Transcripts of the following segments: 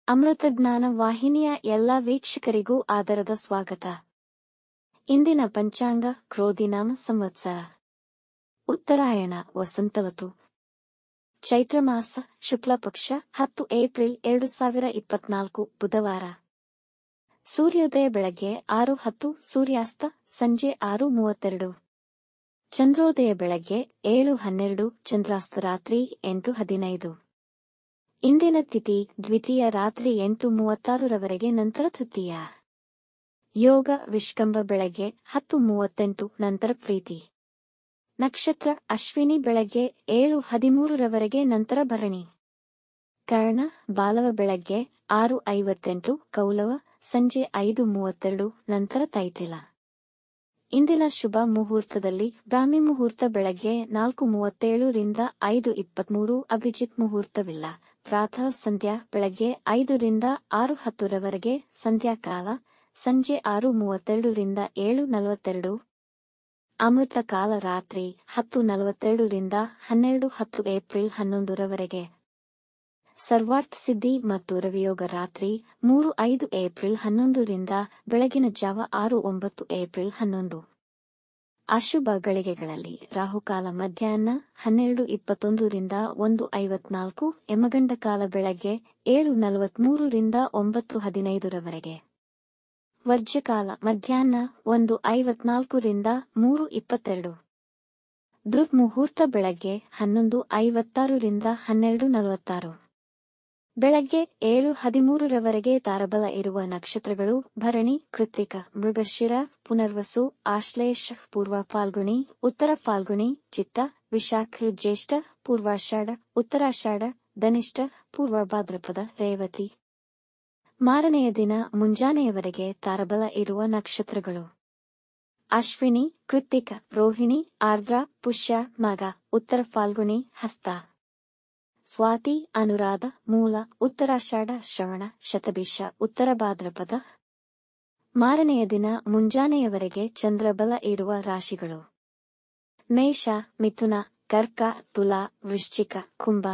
ಅಮೃತಜ್ಞಾನ ವಾಹಿನಿಯ ಎಲ್ಲ ವೀಕ್ಷಕರಿಗೂ ಆದರದ ಸ್ವಾಗತ. ಇಂದಿನ ಪಂಚಾಂಗ ಕ್ರೋಧಿನಾಮ ಸಂವತ್ಸರ ಉತ್ತರಾಯಣ ವಸಂತವತು ಚೈತ್ರಮಾಸ ಶುಕ್ಲಪಕ್ಷ 10 ಏಪ್ರಿಲ್ 2024 ಬುಧವಾರ. ಸೂರ್ಯೋದಯ ಬೆಳಗ್ಗೆ 6:10, ಸೂರ್ಯಾಸ್ತ ಸಂಜೆ 6:32. ಚಂದ್ರೋದಯ ಬೆಳಗ್ಗೆ 7:12, ಚಂದ್ರಾಸ್ತ ರಾತ್ರಿ 8:15. ಇಂದಿನ ತಿಥಿ ದ್ವಿತೀಯ ರಾತ್ರಿ 8:36 ನಂತರ ತೃತೀಯ. ಯೋಗ ವಿಷ್ಕಂಭ ಬೆಳಗ್ಗೆ 10:38 ನಂತರ ಪ್ರೀತಿ. ನಕ್ಷತ್ರ ಅಶ್ವಿನಿ ಬೆಳಗ್ಗೆ 7:13 ನಂತರ ಭರಣಿ. ಕರ್ಣ ಬಾಲವ ಬೆಳಗ್ಗೆ 6:58, ಕೌಲವ ಸಂಜೆ 5:32 ನಂತರ ತೈತಿಲ. ಇಂದಿನ ಶುಭ ಮುಹೂರ್ತದಲ್ಲಿ ಬ್ರಾಹ್ಮಿ ಮುಹೂರ್ತ ಬೆಳಗ್ಗೆ 4:37 ರಿಂದ 5:23, ಅಭಿಜಿತ್ ಮುಹೂರ್ತವಿಲ್ಲ. ಪ್ರಾತಃ ಸಂಧ್ಯಾ ಬೆಳಗ್ಗೆ 5 ರಿಂದ 6:10 ಸಂಧ್ಯಾಕಾಲ ಸಂಜೆ 6:32 ರಿಂದ 7:42. ಅಮೃತ ಕಾಲ ರಾತ್ರಿ 10:42 ರಿಂದ 12:10 ಏಪ್ರಿಲ್ 11 ಸರ್ವಾರ್ಥ ಸಿದ್ಧಿ ಮತ್ತು ರವಿಯೋಗ ರಾತ್ರಿ 3:05 ಏಪ್ರಿಲ್ 11 ರಿಂದ ಬೆಳಗಿನ ಜಾವ 6:09 ಏಪ್ರಿಲ್ 11. ಅಶುಭ ಗಳಿಗೆಗಳಲ್ಲಿ ರಾಹುಕಾಲ ಮಧ್ಯಾಹ್ನ 12:21 ರಿಂದ 1:54, ಯಮಗಂಡ ಕಾಲ ಬೆಳಗ್ಗೆ 7:43 ರಿಂದ 9:15. ವರ್ಜ್ಯಕಾಲ ಮಧ್ಯಾಹ್ನ 1:54 ರಿಂದ 3:22. ದುರ್ಮುಹೂರ್ತ ಬೆಳಗ್ಗೆ 11:56 ರಿಂದ 12:46. ಬೆಳಗ್ಗೆ 7:13 ತಾರಬಲ ಇರುವ ನಕ್ಷತ್ರಗಳು ಭರಣಿ, ಕೃತ್ತಿಕ, ಮೃಗಶಿರ, ಪುನರ್ವಸು, ಆಶ್ಲೇಷ, ಪೂರ್ವ ಫಾಲ್ಗುಣಿ, ಉತ್ತರ ಫಾಲ್ಗುಣಿ, ಚಿತ್ತ, ವಿಶಾಖ, ಜ್ಯೇಷ್ಠ, ಪೂರ್ವಾಷಾಢ, ಉತ್ತರಾಷಾಢ, ಧನಿಷ್ಠ, ಪೂರ್ವ ಭಾದ್ರಪದ, ರೇವತಿ. ಮಾರನೆಯ ದಿನ ಮುಂಜಾನೆಯವರೆಗೆ ತಾರಬಲ ಇರುವ ನಕ್ಷತ್ರಗಳು ಅಶ್ವಿನಿ, ಕೃತ್ತಿಕ, ರೋಹಿಣಿ, ಆರ್ದ್ರ, ಪುಷ್ಯ, ಮಗ, ಉತ್ತರ ಫಾಲ್ಗುಣಿ, ಹಸ್ತ, ಸ್ವಾತಿ, ಅನುರಾಧ, ಮೂಲ, ಉತ್ತರಾಷಾಢ, ಶ್ರವಣ, ಶತಭಿಷ, ಉತ್ತರ ಭಾದ್ರಪದ. ಮಾರನೆಯ ದಿನ ಮುಂಜಾನೆಯವರೆಗೆ ಚಂದ್ರಬಲ ಇರುವ ರಾಶಿಗಳು ಮೇಷ, ಮಿಥುನ, ಕರ್ಕ, ತುಲಾ, ವೃಶ್ಚಿಕ, ಕುಂಭ.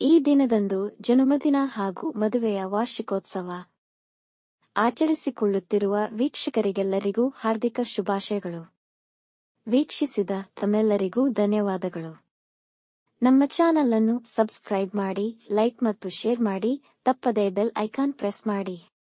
ಈ ದಿನದಂದು ಜನ್ಮದಿನ ಹಾಗೂ ಮದುವೆಯ ವಾರ್ಷಿಕೋತ್ಸವ ಆಚರಿಸಿಕೊಳ್ಳುತ್ತಿರುವ ವೀಕ್ಷಕರಿಗೆಲ್ಲರಿಗೂ ಹಾರ್ದಿಕ ಶುಭಾಶಯಗಳು. ವೀಕ್ಷಿಸಿದ ತಮ್ಮೆಲ್ಲರಿಗೂ ಧನ್ಯವಾದಗಳು. ನಮ್ಮ ಚಾನಲ್ ಅನ್ನು ಸಬ್ಸ್ಕ್ರೈಬ್ ಮಾಡಿ, ಲೈಕ್ ಮತ್ತು ಶೇರ್ ಮಾಡಿ, ತಪ್ಪದೇ ಬೆಲ್ ಐಕಾನ್ ಪ್ರೆಸ್ ಮಾಡಿ.